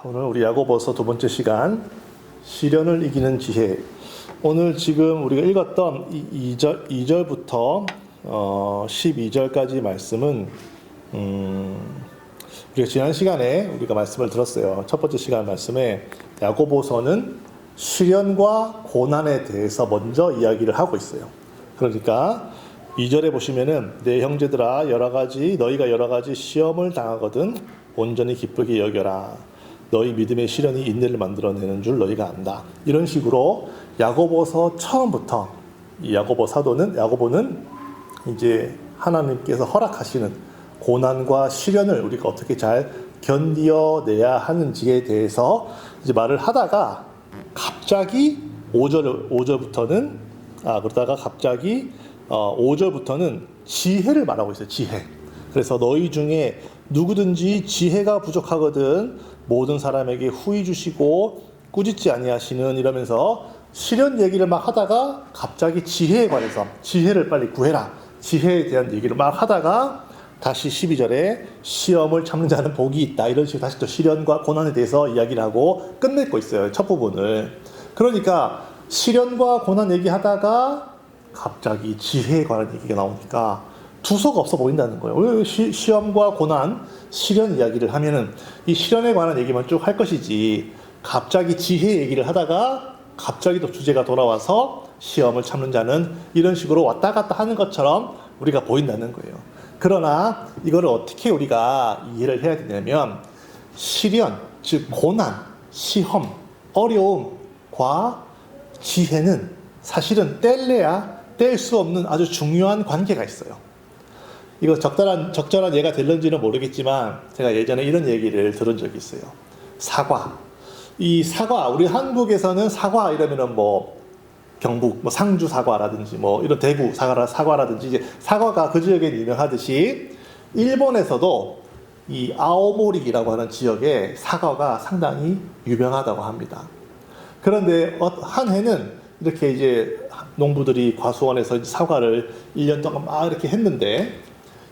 오늘 우리 야고보서 두 번째 시간, 시련을 이기는 지혜. 오늘 지금 우리가 읽었던 2절부터 12절까지 말씀은 우리가 지난 시간에 우리가 말씀을 들었어요. 첫 번째 시간 말씀에 야고보서는 시련과 고난에 대해서 먼저 이야기를 하고 있어요. 그러니까 2절에 보시면은 내 형제들아 너희가 여러 가지 시험을 당하거든 온전히 기쁘게 여겨라. 너희 믿음의 시련이 인내를 만들어내는 줄 너희가 안다. 이런 식으로 야고보서 처음부터 이 야고보는 이제 하나님께서 허락하시는 고난과 시련을 우리가 어떻게 잘 견디어내야 하는지에 대해서 이제 말을 하다가 갑자기 5절부터는 지혜를 말하고 있어요. 지혜. 그래서 너희 중에 누구든지 지혜가 부족하거든 모든 사람에게 후히 주시고 꾸짖지 아니하시는, 이러면서 시련 얘기를 막 하다가 갑자기 지혜에 관해서 지혜를 빨리 구해라, 지혜에 대한 얘기를 막 하다가 다시 12절에 시험을 참는 자는 복이 있다, 이런 식으로 다시 또 시련과 고난에 대해서 이야기를 하고 끝내고 있어요. 첫 부분을. 그러니까 시련과 고난 얘기하다가 갑자기 지혜에 관한 얘기가 나오니까 두서가 없어 보인다는 거예요. 시험과 고난, 시련 이야기를 하면은 이 시련에 관한 얘기만 쭉 할 것이지, 갑자기 지혜 얘기를 하다가 갑자기 또 주제가 돌아와서 시험을 참는 자는, 이런 식으로 왔다 갔다 하는 것처럼 우리가 보인다는 거예요. 그러나 이거를 어떻게 우리가 이해를 해야 되냐면, 시련, 즉 고난, 시험, 어려움과 지혜는 사실은 뗄래야 뗄 수 없는 아주 중요한 관계가 있어요. 이거 적절한 예가 될는지는 모르겠지만 제가 예전에 이런 얘기를 들은 적이 있어요. 사과. 이 사과, 우리 한국에서는 사과 이러면은 경북 상주 사과라든지 이런 대구 사과라든지 이제 사과가 그 지역에 유명하듯이, 일본에서도 이 아오모리라고 하는 지역에 사과가 상당히 유명하다고 합니다. 그런데 한 해는 이렇게 이제 농부들이 과수원에서 사과를 1년 동안 막 이렇게 했는데,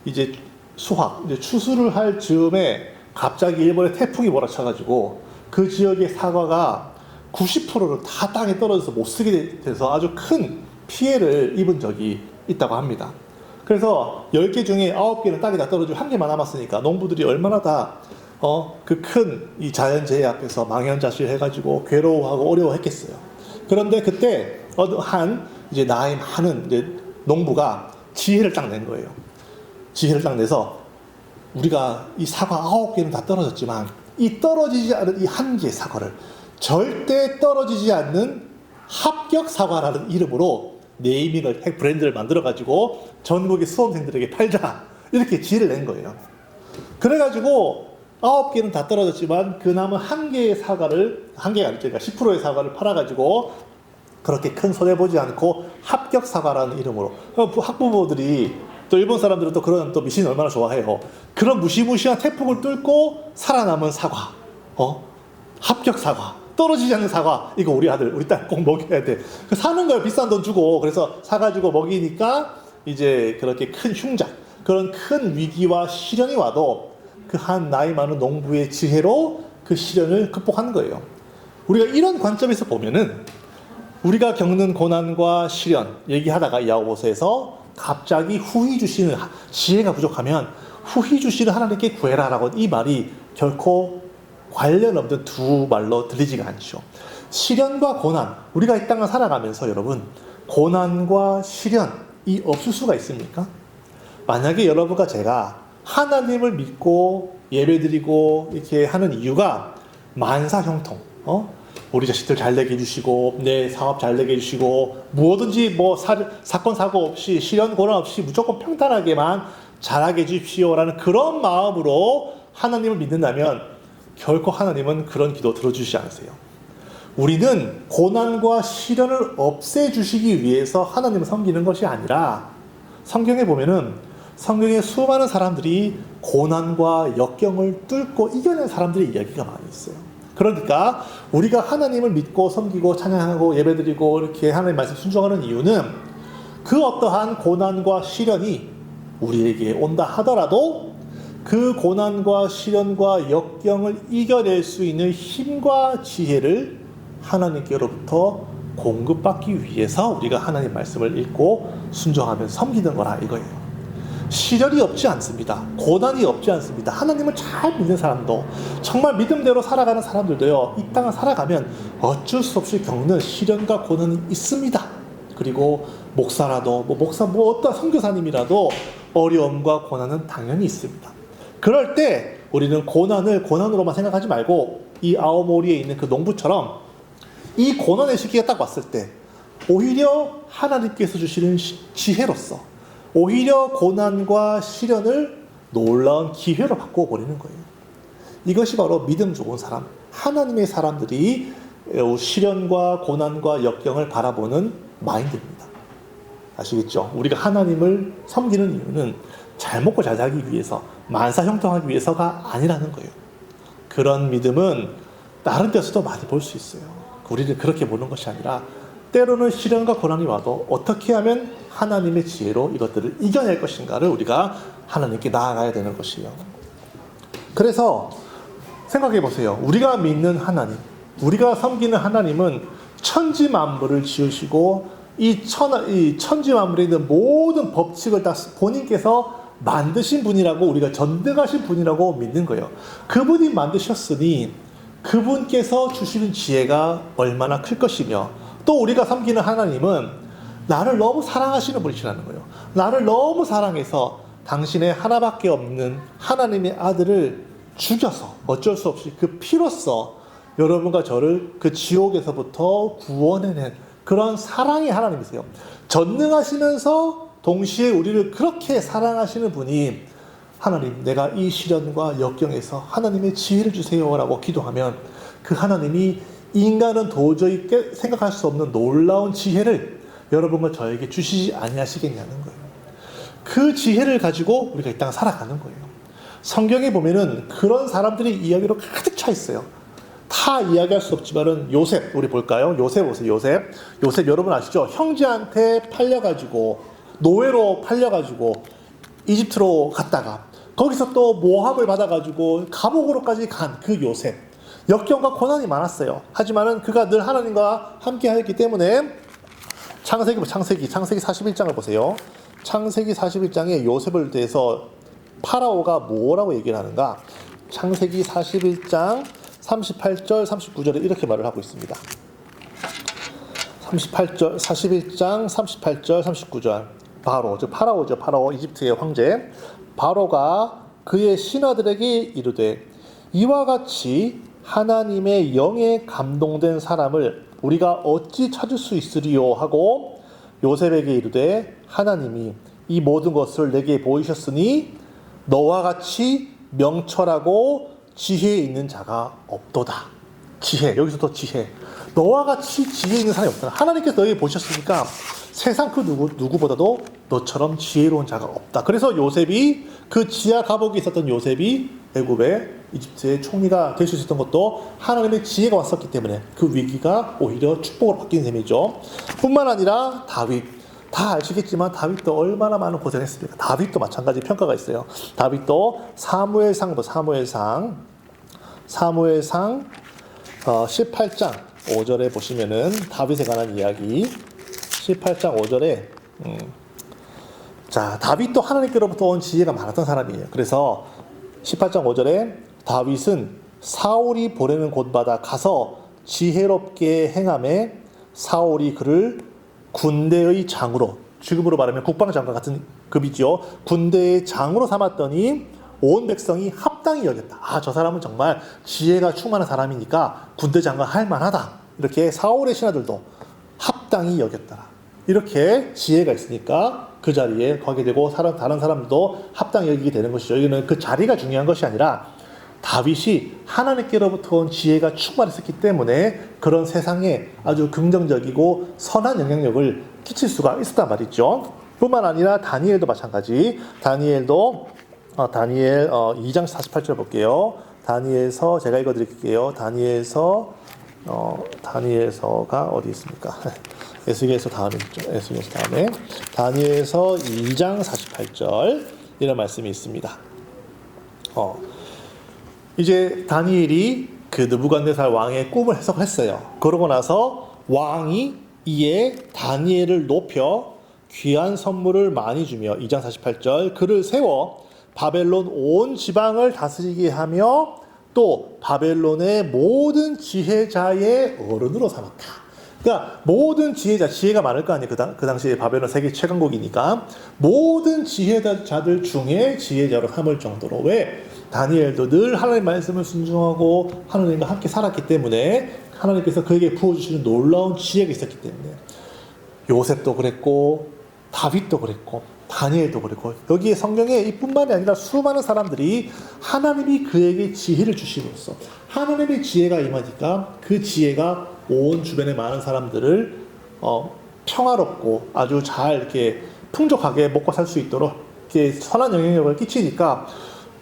이제 추수를 할 즈음에 갑자기 일본의 태풍이 몰아쳐가지고 그 지역의 사과가 90%를 다 땅에 떨어져서 못 쓰게 돼서 아주 큰 피해를 입은 적이 있다고 합니다. 그래서 10개 중에 9개는 땅에 다 떨어지고 1개만 남았으니까 농부들이 얼마나 그 큰 이 자연재해 앞에서 망연자실 해가지고 괴로워하고 어려워했겠어요. 그런데 그때 이제 나이 많은 이제 농부가 지혜를 딱 낸 거예요. 지혜를 딱 내서, 우리가 이 사과 9개는 다 떨어졌지만 이 떨어지지 않은 이 1개의 사과를 절대 떨어지지 않는 합격 사과라는 이름으로 네이밍을, 브랜드를 만들어가지고 전국의 수험생들에게 팔자, 이렇게 지혜를 낸 거예요. 그래가지고 9개는 다 떨어졌지만 그 남은 1개의 사과를, 1개가 아니니까 10%의 사과를 팔아가지고 그렇게 큰 손해보지 않고 합격 사과라는 이름으로, 학부모들이 또 일본 사람들은 또 그런 또 미신 얼마나 좋아해요. 그런 무시무시한 태풍을 뚫고 살아남은 사과, 합격 사과, 떨어지지 않는 사과, 이거 우리 아들, 우리 딸 꼭 먹여야 돼. 사는 거예요. 비싼 돈 주고. 그래서 사가지고 먹이니까 이제 그렇게 큰 흉작, 그런 큰 위기와 시련이 와도 그 한 나이 많은 농부의 지혜로 그 시련을 극복한 거예요. 우리가 이런 관점에서 보면은 우리가 겪는 고난과 시련 얘기하다가 야고보서에서 갑자기 후히 주시는, 지혜가 부족하면 후히 주시는 하나님께 구해라라고, 이 말이 결코 관련 없는 두 말로 들리지가 않죠. 시련과 고난, 우리가 이 땅을 살아가면서 여러분, 고난과 시련이 없을 수가 있습니까? 만약에 여러분과 제가 하나님을 믿고 예배드리고 이렇게 하는 이유가 만사형통, 우리 자식들 잘 되게 해주시고, 내 사업 잘 되게 해주시고, 무엇든지 사건 사고 없이, 시련 고난 없이 무조건 평탄하게만 잘하게 해주십시오라는 그런 마음으로 하나님을 믿는다면 결코 하나님은 그런 기도 들어주시지 않으세요. 우리는 고난과 시련을 없애주시기 위해서 하나님을 섬기는 것이 아니라, 성경에 보면은 성경에 수많은 사람들이 고난과 역경을 뚫고 이겨낸 사람들의 이야기가 많이 있어요. 그러니까 우리가 하나님을 믿고 섬기고 찬양하고 예배드리고 이렇게 하나님 말씀 순종하는 이유는, 그 어떠한 고난과 시련이 우리에게 온다 하더라도 그 고난과 시련과 역경을 이겨낼 수 있는 힘과 지혜를 하나님께로부터 공급받기 위해서 우리가 하나님 말씀을 읽고 순종하며 섬기는 거라 이거예요. 시련이 없지 않습니다. 고난이 없지 않습니다. 하나님을 잘 믿는 사람도, 정말 믿음대로 살아가는 사람들도요, 이 땅을 살아가면 어쩔 수 없이 겪는 시련과 고난이 있습니다. 그리고 목사라도, 어떤 선교사님이라도 어려움과 고난은 당연히 있습니다. 그럴 때 우리는 고난을 고난으로만 생각하지 말고, 이 아오모리에 있는 그 농부처럼 이 고난의 시기가 딱 왔을 때 오히려 하나님께서 주시는 지혜로서 오히려 고난과 시련을 놀라운 기회로 바꿔버리는 거예요. 이것이 바로 믿음 좋은 사람, 하나님의 사람들이 시련과 고난과 역경을 바라보는 마인드입니다. 아시겠죠? 우리가 하나님을 섬기는 이유는 잘 먹고 잘 살기 위해서, 만사형통하기 위해서가 아니라는 거예요. 그런 믿음은 다른 데서도 많이 볼 수 있어요. 우리는 그렇게 보는 것이 아니라 때로는 시련과 고난이 와도 어떻게 하면 하나님의 지혜로 이것들을 이겨낼 것인가를 우리가 하나님께 나아가야 되는 것이에요. 그래서 생각해 보세요. 우리가 믿는 하나님, 우리가 섬기는 하나님은 천지 만물을 지으시고 이 천지 만물에 있는 모든 법칙을 다 본인께서 만드신 분이라고, 우리가 전능하신 분이라고 믿는 거예요. 그분이 만드셨으니 그분께서 주시는 지혜가 얼마나 클 것이며, 또 우리가 섬기는 하나님은 나를 너무 사랑하시는 분이시라는 거예요. 나를 너무 사랑해서 당신의 하나밖에 없는 하나님의 아들을 죽여서 어쩔 수 없이 그 피로써 여러분과 저를 그 지옥에서부터 구원해낸 그런 사랑의 하나님이세요. 전능하시면서 동시에 우리를 그렇게 사랑하시는 분이, 하나님, 내가 이 시련과 역경에서 하나님의 지혜를 주세요라고 기도하면 그 하나님이 인간은 도저히 생각할 수 없는 놀라운 지혜를 여러분과 저에게 주시지 아니하시겠냐는 거예요. 그 지혜를 가지고 우리가 이 땅을 살아가는 거예요. 성경에 보면은 그런 사람들이 이야기로 가득 차 있어요. 다 이야기할 수 없지만은 요셉, 우리 볼까요? 요셉 보세요. 요셉 여러분 아시죠? 형제한테 팔려가지고, 노예로 팔려가지고 이집트로 갔다가 거기서 또 모함을 받아가지고 감옥으로까지 간 그 요셉. 역경과 고난이 많았어요. 하지만은 그가 늘 하나님과 함께 하였기 때문에 창세기 41장을 보세요. 창세기 41장에 요셉을 대해서 파라오가 뭐라고 얘기를 하는가? 창세기 41장 38절 39절에 이렇게 말을 하고 있습니다. 41장 38절 39절. 파라오, 이집트의 황제 바로가 그의 신하들에게 이르되, 이와 같이 하나님의 영에 감동된 사람을 우리가 어찌 찾을 수 있으리요 하고 요셉에게 이르되, 하나님이 이 모든 것을 내게 보이셨으니 너와 같이 명철하고 지혜에 있는 자가 없도다. 지혜, 여기서 또 지혜. 너와 같이 지혜 있는 사람이 없다. 하나님께서 너에게 보셨으니까 세상 그 누구보다도 너처럼 지혜로운 자가 없다. 그래서 요셉이, 그 지하 감옥에 있었던 요셉이 애굽의 이집트의 총리가 될 수 있었던 것도 하나님의 지혜가 왔었기 때문에 그 위기가 오히려 축복으로 바뀐 셈이죠. 뿐만 아니라 다윗, 다 아시겠지만 다윗도 얼마나 많은 고생했습니까? 다윗도 마찬가지 평가가 있어요. 다윗도 사무엘상 18장 5절에 보시면은 다윗에 관한 이야기, 18장 5절에 자, 다윗도 하나님께로부터 온 지혜가 많았던 사람이에요. 그래서 18장 5절에 다윗은 사울이 보내는 곳마다 가서 지혜롭게 행하며 사울이 그를 군대의 장으로, 지금으로 말하면 국방장관 같은 급이죠. 군대의 장으로 삼았더니 온 백성이 합당히 여겼다. 아, 저 사람은 정말 지혜가 충만한 사람이니까 군대 장관 할 만하다. 이렇게 사울의 신하들도 합당히 여겼다. 이렇게 지혜가 있으니까 그 자리에 가게 되고 다른 사람들도 합당히 여기게 되는 것이죠. 여기는 그 자리가 중요한 것이 아니라 다윗이 하나님께로부터 온 지혜가 충만했었기 때문에 그런 세상에 아주 긍정적이고 선한 영향력을 끼칠 수가 있었단 말이죠. 뿐만 아니라 다니엘도 마찬가지. 다니엘 2장 48절 볼게요. 다니엘서 제가 읽어드릴게요. 다니엘서가 어디 있습니까? 에스겔서 다음에 있죠. 에스겔서 다음에 다니엘서 2장 48절 이런 말씀이 있습니다. 이제 다니엘이 그 느부갓네살 왕의 꿈을 해석했어요. 그러고 나서 왕이 이에 다니엘을 높여 귀한 선물을 많이 주며 2장 48절 그를 세워 바벨론 온 지방을 다스리게 하며 또 바벨론의 모든 지혜자의 어른으로 삼았다. 그러니까 모든 지혜가 많을 거 아니에요. 그 당시에 바벨론 세계 최강국이니까 모든 지혜자들 중에 지혜자로 삼을 정도로. 왜? 다니엘도 늘 하나님 말씀을 순종하고 하나님과 함께 살았기 때문에 하나님께서 그에게 부어주시는 놀라운 지혜가 있었기 때문에. 요셉도 그랬고 다윗도 그랬고 다니엘도 그랬고 여기에 성경에 이뿐만이 아니라 수많은 사람들이 하나님이 그에게 지혜를 주심으로써 하나님의 지혜가 임하니까 그 지혜가 온 주변의 많은 사람들을 평화롭고 아주 잘 이렇게 풍족하게 먹고 살 수 있도록 이렇게 선한 영향력을 끼치니까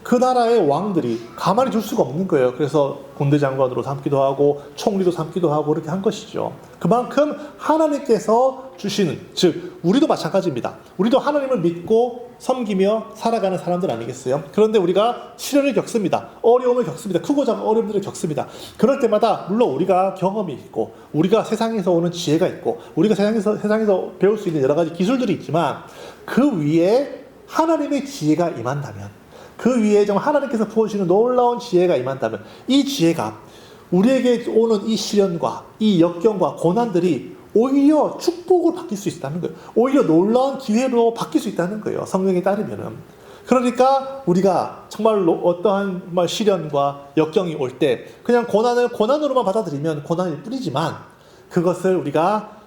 그 나라의 왕들이 가만히 둘 수가 없는 거예요. 그래서 군대 장관으로 삼기도 하고 총리도 삼기도 하고 그렇게 한 것이죠. 그만큼 하나님께서 주시는, 즉 우리도 마찬가지입니다. 우리도 하나님을 믿고 섬기며 살아가는 사람들 아니겠어요? 그런데 우리가 시련을 겪습니다. 어려움을 겪습니다. 크고 작은 어려움들을 겪습니다. 그럴 때마다 물론 우리가 경험이 있고 우리가 세상에서 오는 지혜가 있고 우리가 세상에서 배울 수 있는 여러 가지 기술들이 있지만 그 위에 하나님의 지혜가 임한다면 그 위에 정말 하나님께서 부어주시는 놀라운 지혜가 임한다면 이 지혜가 우리에게 오는 이 시련과 이 역경과 고난들이 오히려 축복을 바뀔 수 있다는 거예요. 오히려 놀라운 기회로 바뀔 수 있다는 거예요. 성경에 따르면은. 그러니까 우리가 정말로 어떠한 시련과 역경이 올 때 그냥 고난을 고난으로만 받아들이면 고난일 뿐이지만 그것을 우리가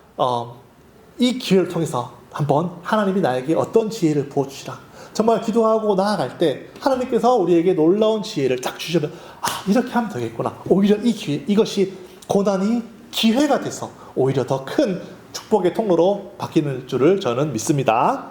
이 기회를 통해서 한번 하나님이 나에게 어떤 지혜를 부어주시라. 정말 기도하고 나아갈 때 하나님께서 우리에게 놀라운 지혜를 딱 주시면 이렇게 하면 되겠구나. 오히려 이 기회, 이것이 고난이 기회가 돼서 오히려 더 큰 축복의 통로로 바뀌는 줄을 저는 믿습니다.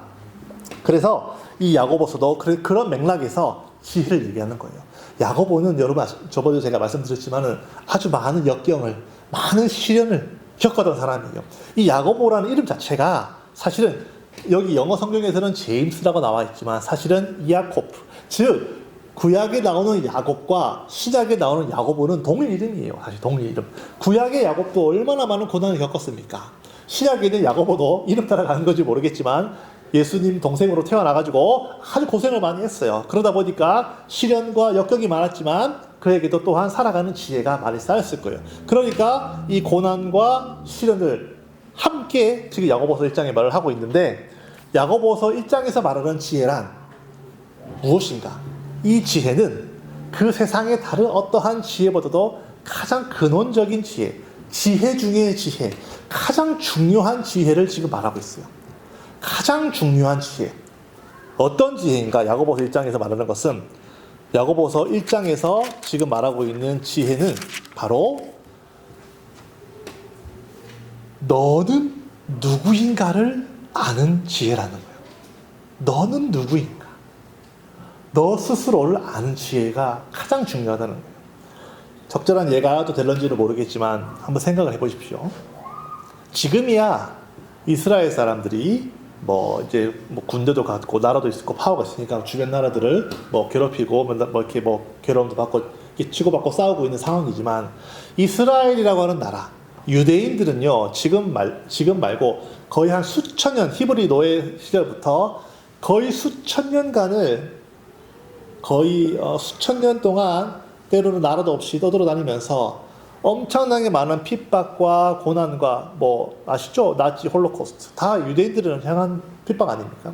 그래서 이 야고보서도 그런 맥락에서 지혜를 얘기하는 거예요. 야고보는 여러분 저번에 제가 말씀드렸지만은 아주 많은 역경을 많은 시련을 겪었던 사람이에요. 이 야고보라는 이름 자체가 사실은 여기 영어 성경에서는 제임스라고 나와 있지만 사실은 야코프, 즉 구약에 나오는 야곱과 신약에 나오는 야고보는 동일 이름이에요. 사실 동일 이름. 구약의 야곱도 얼마나 많은 고난을 겪었습니까? 신약에 있는 야고보도 이름 따라 가는 건지 모르겠지만 예수님 동생으로 태어나가지고 아주 고생을 많이 했어요. 그러다 보니까 시련과 역경이 많았지만 그에게도 또한 살아가는 지혜가 많이 쌓였을 거예요. 그러니까 이 고난과 시련을 함께 지금 야고보서 1장에 말을 하고 있는데 야고보서 1장에서 말하는 지혜란 무엇인가? 이 지혜는 그 세상의 다른 어떠한 지혜보다도 가장 근원적인 지혜, 지혜 중의 지혜, 가장 중요한 지혜를 지금 말하고 있어요. 가장 중요한 지혜. 어떤 지혜인가? 야고보서 1장에서 말하는 것은 야고보서 1장에서 지금 말하고 있는 지혜는 바로 너는 누구인가를 아는 지혜라는 거예요. 너는 누구인가? 너 스스로를 아는 지혜가 가장 중요하다는 거예요. 적절한 예가 또 될런지는 모르겠지만 한번 생각을 해보십시오. 지금이야 이스라엘 사람들이 이제 군대도 갖고 나라도 있고 파워가 있으니까 주변 나라들을 괴롭히고 이렇게 괴로움도 받고 치고받고 싸우고 있는 상황이지만 이스라엘이라고 하는 나라 유대인들은요 지금 말고 거의 한 수천 년 히브리 노예 시절부터 거의 수천 년간을 거의 수천 년 동안 때로는 나라도 없이 떠돌아다니면서 엄청나게 많은 핍박과 고난과 아시죠? 나치 홀로코스트 다 유대인들을 향한 핍박 아닙니까?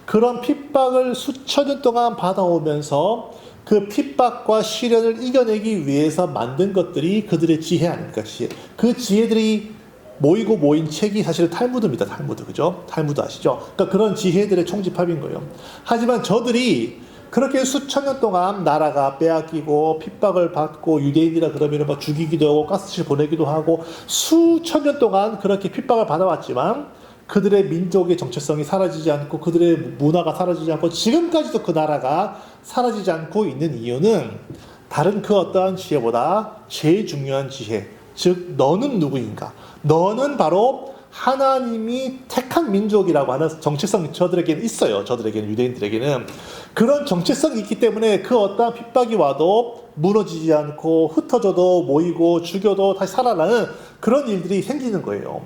그런 핍박을 수천 년 동안 받아오면서 그 핍박과 시련을 이겨내기 위해서 만든 것들이 그들의 지혜 아닙니까? 지혜. 그 지혜들이 모인 책이 사실 탈무드입니다. 탈무드. 그죠? 탈무드 아시죠? 그러니까 그런 지혜들의 총집합인 거예요. 하지만 저들이 그렇게 수천 년 동안 나라가 빼앗기고 핍박을 받고 유대인이라 그러면 죽이기도 하고 가스실 보내기도 하고 수천 년 동안 그렇게 핍박을 받아왔지만 그들의 민족의 정체성이 사라지지 않고 그들의 문화가 사라지지 않고 지금까지도 그 나라가 사라지지 않고 있는 이유는 다른 그 어떠한 지혜보다 제일 중요한 지혜, 즉 너는 누구인가? 너는 바로 하나님이 택한 민족이라고 하는 정체성이 저들에게는 있어요. 저들에게는, 유대인들에게는. 그런 정체성이 있기 때문에 그 어떠한 핍박이 와도 무너지지 않고 흩어져도 모이고 죽여도 다시 살아나는 그런 일들이 생기는 거예요.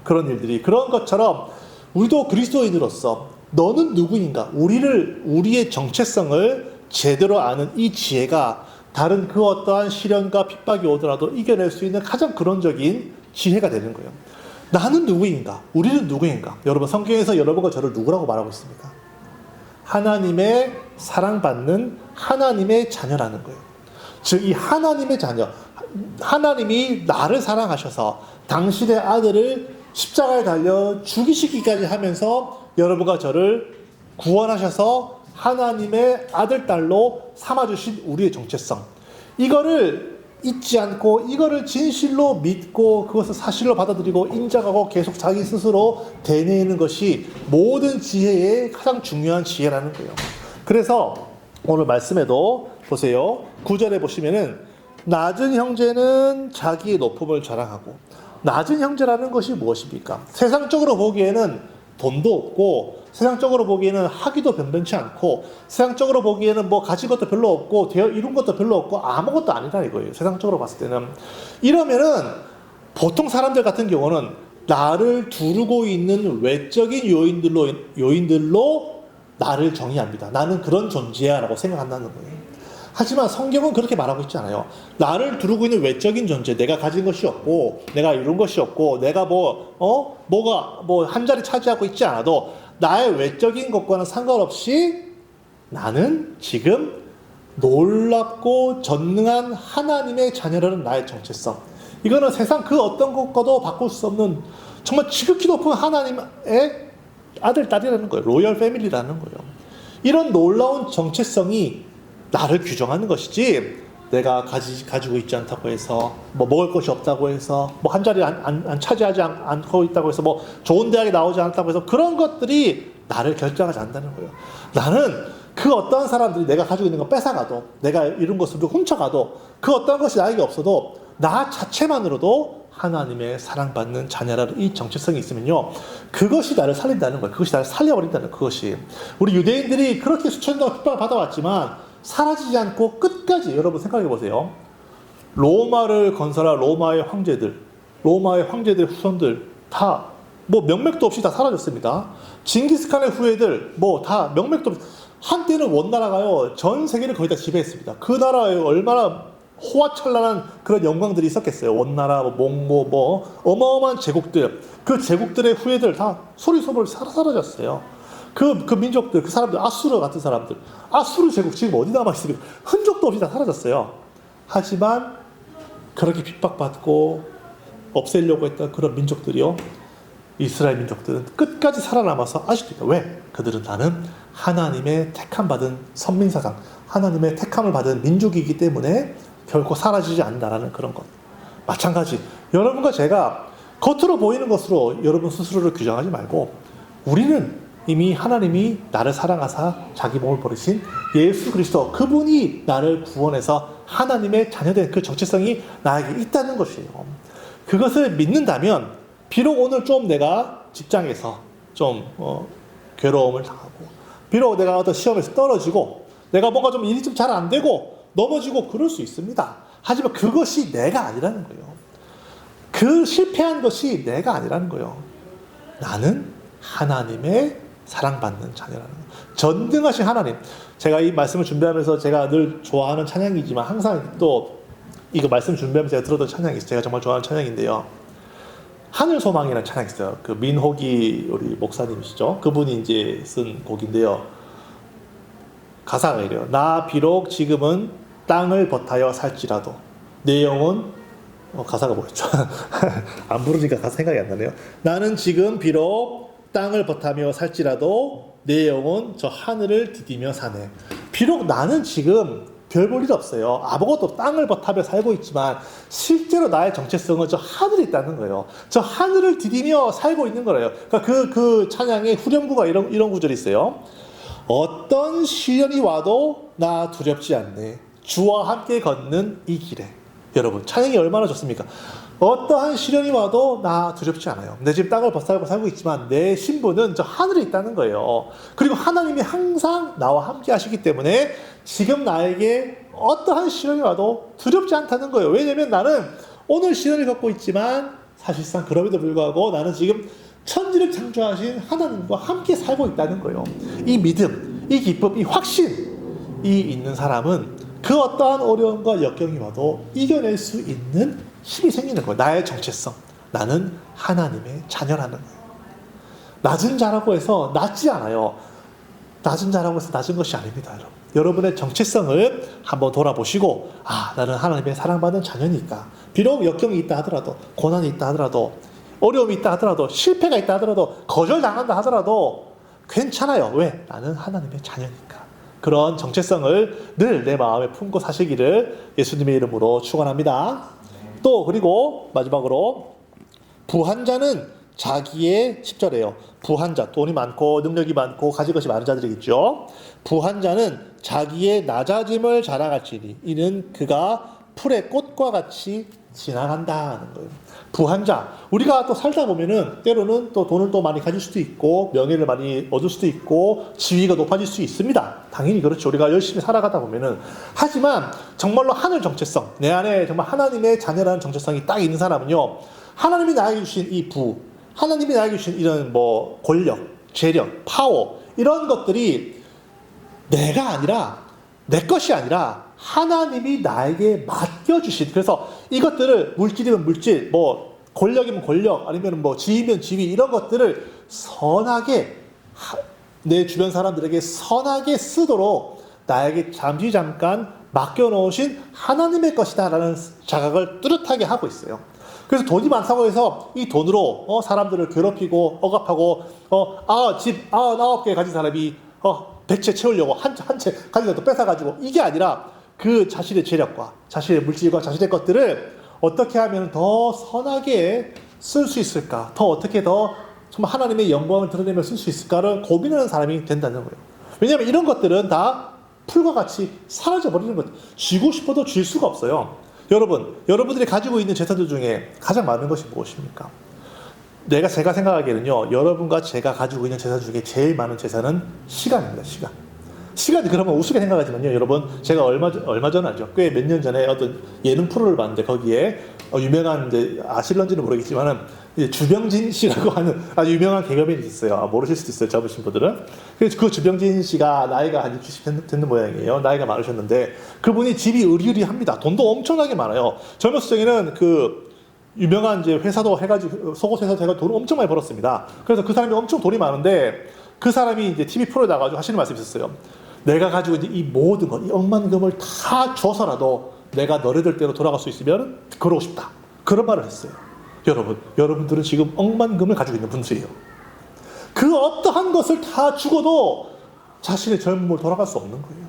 그런 일들이. 그런 것처럼 우리도 그리스도인으로서 너는 누구인가? 우리의 정체성을 제대로 아는 이 지혜가 다른 그 어떠한 시련과 핍박이 오더라도 이겨낼 수 있는 가장 근원적인 지혜가 되는 거예요. 나는 누구인가? 우리는 누구인가? 여러분, 성경에서 여러분과 저를 누구라고 말하고 있습니까? 하나님의 사랑받는 하나님의 자녀라는 거예요. 즉, 이 하나님의 자녀, 하나님이 나를 사랑하셔서 당신의 아들을 십자가에 달려 죽이시기까지 하면서 여러분과 저를 구원하셔서 하나님의 아들, 딸로 삼아주신 우리의 정체성. 이거를 잊지 않고 이거를 진실로 믿고 그것을 사실로 받아들이고 인정하고 계속 자기 스스로 되뇌이는 것이 모든 지혜의 가장 중요한 지혜라는 거예요. 그래서 오늘 말씀에도 보세요. 9절에 보시면은 낮은 형제는 자기의 높음을 자랑하고, 낮은 형제라는 것이 무엇입니까? 세상적으로 보기에는 돈도 없고, 세상적으로 보기에는 학위도 변변치 않고, 세상적으로 보기에는 뭐 가진 것도 별로 없고, 되어 이룬 것도 별로 없고, 아무것도 아니다 이거예요. 세상적으로 봤을 때는. 이러면은 보통 사람들 같은 경우는 나를 두르고 있는 외적인 요인들로 나를 정의합니다. 나는 그런 존재야 라고 생각한다는 거예요. 하지만 성경은 그렇게 말하고 있지 않아요. 나를 두르고 있는 외적인 존재, 내가 가진 것이 없고, 내가 이룬 것이 없고, 내가 한 자리 차지하고 있지 않아도, 나의 외적인 것과는 상관없이 나는 지금 놀랍고 전능한 하나님의 자녀라는 나의 정체성. 이거는 세상 그 어떤 것과도 바꿀 수 없는 정말 지극히 높은 하나님의 아들, 딸이라는 거예요. 로열 패밀리라는 거예요. 이런 놀라운 정체성이 나를 규정하는 것이지, 내가 가지고 있지 않다고 해서, 뭐 먹을 것이 없다고 해서, 뭐 한 자리 안 차지하지 않고 있다고 해서, 뭐 좋은 대학에 나오지 않았다고 해서, 그런 것들이 나를 결정하지 않는다는 거예요. 나는 그 어떠한 사람들이 내가 가지고 있는 거 뺏어가도, 내가 이룬 것을 훔쳐가도, 그 어떠한 것이 나에게 없어도 나 자체만으로도 하나님의 사랑받는 자녀라는 이 정체성이 있으면요, 그것이 나를 살린다는 거예요. 그것이 나를 살려버린다는 거예요. 그것이. 우리 유대인들이 그렇게 수천 년 핍박을 받아왔지만 사라지지 않고 끝까지, 여러분 생각해 보세요. 로마를 건설한 로마의 황제들 후손들 다 뭐 명맥도 없이 다 사라졌습니다. 징기스칸의 후예들 뭐 다 명맥도 없이, 한때는 원나라가요 전 세계를 거의 다 지배했습니다. 그 나라에 얼마나 호화철란한 그런 영광들이 있었겠어요. 원나라, 몽고, 어마어마한 제국들, 그 제국들의 후예들 다 소리소몰 사라졌어요. 그 민족들, 그 사람들, 아수르 같은 사람들, 아수르 제국 지금 어디 남아있습니까? 흔적도 없이 다 사라졌어요. 하지만 그렇게 핍박받고 없애려고 했던 그런 민족들이요, 이스라엘 민족들은 끝까지 살아남아서 아직도 있다. 왜? 그들은 나는 하나님의 택함받은 선민사상, 하나님의 택함을 받은 민족이기 때문에 결코 사라지지 않는다라는 그런 것. 마찬가지, 여러분과 제가 겉으로 보이는 것으로 여러분 스스로를 규정하지 말고, 우리는 이미 하나님이 나를 사랑하사 자기 몸을 버리신 예수 그리스도, 그분이 나를 구원해서 하나님의 자녀된 그 정체성이 나에게 있다는 것이에요. 그것을 믿는다면 비록 오늘 좀 내가 직장에서 좀 괴로움을 당하고, 비록 내가 어떤 시험에서 떨어지고, 내가 뭔가 좀 일이 좀 잘 안 되고 넘어지고 그럴 수 있습니다. 하지만 그것이 내가 아니라는 거예요. 그 실패한 것이 내가 아니라는 거예요. 나는 하나님의 사랑받는 자녀라는 거예요. 전능하신 하나님. 제가 이 말씀을 준비하면서 제가 늘 좋아하는 찬양이지만 항상 또 이거 말씀 준비하면서 제가 들었던 찬양이 있어요. 제가 정말 좋아하는 찬양인데요. 하늘소망이라는 찬양이 있어요. 그 민호기 우리 목사님이시죠. 그분이 이제 쓴 곡인데요. 가사가 이래요. 나 비록 지금은 땅을 버타여 살지라도 내 영혼, 가사가 뭐였죠? 안 부르니까 가사 생각이 안 나네요. 나는 지금 비록 땅을 버타며 살지라도 내 영혼 저 하늘을 디디며 사네. 비록 나는 지금 별 볼 일 없어요. 아무것도 땅을 버타며 살고 있지만 실제로 나의 정체성은 저 하늘에 있다는 거예요. 저 하늘을 디디며 살고 있는 거예요. 그러니까 그 찬양의 후렴구가 이런 구절이 있어요. 어떤 시련이 와도 나 두렵지 않네. 주와 함께 걷는 이 길에. 여러분, 찬양이 얼마나 좋습니까? 어떠한 시련이 와도 나 두렵지 않아요. 내 집 땅을 벗살고 살고 있지만 내 신분은 저 하늘에 있다는 거예요. 그리고 하나님이 항상 나와 함께 하시기 때문에 지금 나에게 어떠한 시련이 와도 두렵지 않다는 거예요. 왜냐면 나는 오늘 시련을 겪고 있지만 사실상 그럼에도 불구하고 나는 지금 천지를 창조하신 하나님과 함께 살고 있다는 거예요. 이 믿음, 이 기쁨, 이 확신이 있는 사람은 그 어떠한 어려움과 역경이 와도 이겨낼 수 있는 힘이 생기는 거예요. 나의 정체성. 나는 하나님의 자녀라는 거예요. 낮은 자라고 해서 낮지 않아요. 낮은 자라고 해서 낮은 것이 아닙니다, 여러분. 여러분의 정체성을 한번 돌아보시고, 나는 하나님의 사랑받는 자녀니까. 비록 역경이 있다 하더라도, 고난이 있다 하더라도, 어려움이 있다 하더라도, 실패가 있다 하더라도, 거절당한다 하더라도 괜찮아요. 왜? 나는 하나님의 자녀니까. 그런 정체성을 늘 내 마음에 품고 사시기를 예수님의 이름으로 축원합니다. 또 그리고 마지막으로 부한 자는 자기의 10절에요. 부한 자, 돈이 많고 능력이 많고 가진 것이 많은 자들이겠죠. 부한 자는 자기의 낮아짐을 자랑할지니 이는 그가 풀의 꽃과 같이 지나간다는 거예요. 부한 자, 우리가 또 살다 보면은 때로는 또 돈을 또 많이 가질 수도 있고 명예를 많이 얻을 수도 있고 지위가 높아질 수 있습니다. 당연히 그렇죠. 우리가 열심히 살아가다 보면은. 하지만 정말로 하늘 정체성, 내 안에 정말 하나님의 자녀라는 정체성이 딱 있는 사람은요, 하나님이 나에게 주신 이 부, 하나님이 나에게 주신 이런 뭐 권력, 재력, 파워, 이런 것들이 내가 아니라, 내 것이 아니라 하나님이 나에게 맡겨주신, 그래서 이것들을 물질이면 물질, 뭐 권력이면 권력, 아니면 뭐 지위면 지위, 이런 것들을 선하게 내 주변 사람들에게 선하게 쓰도록 나에게 잠깐 맡겨놓으신 하나님의 것이다 라는 자각을 뚜렷하게 하고 있어요. 그래서 돈이 많다고 해서 이 돈으로 사람들을 괴롭히고 억압하고 집 9개 가진 사람이 100채 채우려고 한 채 가지고 뺏어가지고, 이게 아니라 그 자신의 재력과 자신의 물질과 자신의 것들을 어떻게 하면 더 선하게 쓸 수 있을까, 더 어떻게 더 정말 하나님의 영광을 드러내며 쓸 수 있을까를 고민하는 사람이 된다는 거예요. 왜냐하면 이런 것들은 다 풀과 같이 사라져버리는 것, 쥐고 싶어도 쥘 수가 없어요. 여러분들이 가지고 있는 재산들 중에 가장 많은 것이 무엇입니까? 제가 생각하기에는요, 여러분과 제가 가지고 있는 재산 중에 제일 많은 재산은 시간입니다. 시간이 그러면 우습게 생각하지만요, 여러분, 제가 얼마 전 알죠? 꽤 몇 년 전에 어떤 예능 프로를 봤는데 거기에 유명한, 아실런지는 모르겠지만은 주병진 씨라고 하는 아주 유명한 개그맨이 있어요. 모르실 수도 있어요, 접으신 분들은. 그래서 그 주병진 씨가 나이가 한 60 됐는 모양이에요. 나이가 많으셨는데 그분이 집이 의리의리합니다. 돈도 엄청나게 많아요. 젊었을 적에는 그 유명한 이제 회사도 해가지고, 속옷 회사도 해가지고 돈을 엄청 많이 벌었습니다. 그래서 그 사람이 엄청 돈이 많은데 그 사람이 이제 TV 프로에 나가지고 하시는 말씀이 있었어요. 내가 가지고 있는 이 모든 것, 이 억만금을 다 줘서라도 내가 너희들 대로 돌아갈 수 있으면 그러고 싶다. 그런 말을 했어요. 여러분들은 지금 억만금을 가지고 있는 분들이에요. 그 어떠한 것을 다 죽어도 자신의 젊음을 돌아갈 수 없는 거예요.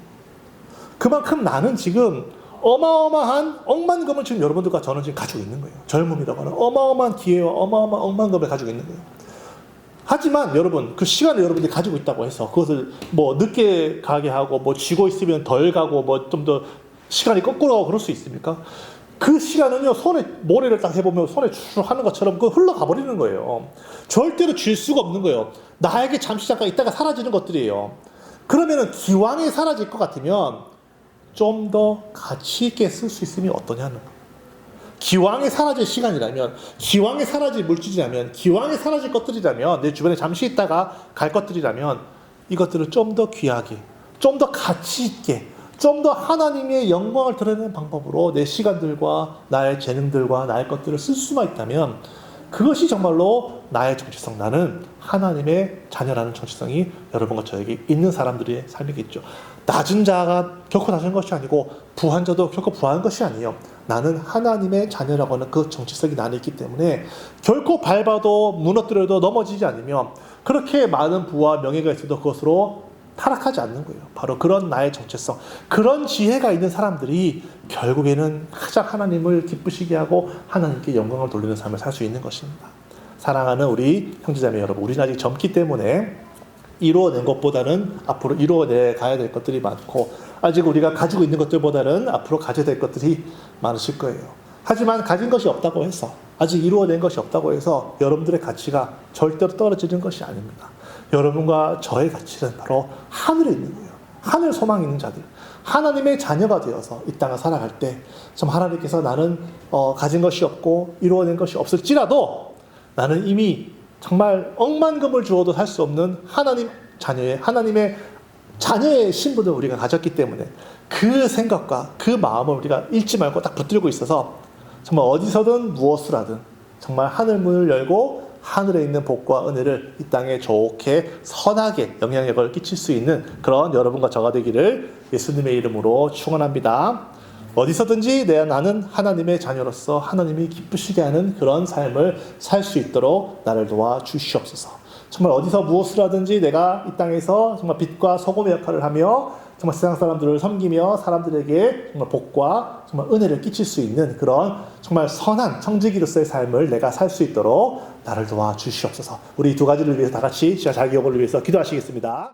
그만큼 나는 지금 어마어마한 억만금을 지금 여러분들과 저는 지금 가지고 있는 거예요. 젊음이라고 하는 어마어마한 기회와 어마어마한 억만금을 가지고 있는 거예요. 하지만 여러분, 그 시간을 여러분들이 가지고 있다고 해서 그것을 뭐 늦게 가게 하고 뭐 쥐고 있으면 덜 가고 뭐 좀 더 시간이 거꾸로 가고 그럴 수 있습니까? 그 시간은요, 손에 모래를 딱 해보면 손에 쭉 하는 것처럼 그 흘러가 버리는 거예요. 절대로 쥘 수가 없는 거예요. 나에게 잠깐 있다가 사라지는 것들이에요. 그러면은 기왕에 사라질 것 같으면 좀 더 가치 있게 쓸 수 있으면 어떠냐는 거예요. 기왕에 사라질 시간이라면, 기왕에 사라질 물질이라면, 기왕에 사라질 것들이라면, 내 주변에 잠시 있다가 갈 것들이라면 이것들을 좀 더 귀하게, 좀 더 가치 있게, 좀 더 하나님의 영광을 드러내는 방법으로 내 시간들과 나의 재능들과 나의 것들을 쓸 수만 있다면 그것이 정말로 나의 정체성, 나는 하나님의 자녀라는 정체성이 여러분과 저에게 있는 사람들의 삶이겠죠. 낮은 자가 결코 낮은 것이 아니고 부한 자도 결코 부한 것이 아니에요. 나는 하나님의 자녀라고 하는 그 정체성이 나는 있기 때문에 결코 밟아도 무너뜨려도 넘어지지 않으며 그렇게 많은 부와 명예가 있어도 그것으로 타락하지 않는 거예요. 바로 그런 나의 정체성, 그런 지혜가 있는 사람들이 결국에는 가장 하나님을 기쁘시게 하고 하나님께 영광을 돌리는 삶을 살 수 있는 것입니다. 사랑하는 우리 형제자매 여러분, 우리는 아직 젊기 때문에 이루어낸 것보다는 앞으로 이루어내 가야 될 것들이 많고 아직 우리가 가지고 있는 것들보다는 앞으로 가져야 될 것들이 많으실 거예요. 하지만 가진 것이 없다고 해서, 아직 이루어낸 것이 없다고 해서 여러분들의 가치가 절대로 떨어지는 것이 아닙니다. 여러분과 저의 가치는 바로 하늘에 있는 거예요. 하늘 소망 있는 자들, 하나님의 자녀가 되어서 이 땅을 살아갈 때 참 하나님께서 나는 가진 것이 없고 이루어낸 것이 없을지라도 나는 이미 정말 억만금을 주어도 살 수 없는 하나님의 자녀의 신분을 우리가 가졌기 때문에 그 생각과 그 마음을 우리가 잃지 말고 딱 붙들고 있어서 정말 어디서든 무엇을 하든 정말 하늘 문을 열고 하늘에 있는 복과 은혜를 이 땅에 좋게 선하게 영향력을 끼칠 수 있는 그런 여러분과 저가 되기를 예수님의 이름으로 축원합니다. 어디서든지 나는 하나님의 자녀로서 하나님이 기쁘시게 하는 그런 삶을 살 수 있도록 나를 도와 주시옵소서. 정말 어디서 무엇을 하든지 내가 이 땅에서 정말 빛과 소금의 역할을 하며 정말 세상 사람들을 섬기며 사람들에게 정말 복과 정말 은혜를 끼칠 수 있는 그런 정말 선한 청지기로서의 삶을 내가 살 수 있도록 나를 도와 주시옵소서. 우리 두 가지를 위해서 다 같이 지하 자기 영혼을 위해서 기도하시겠습니다.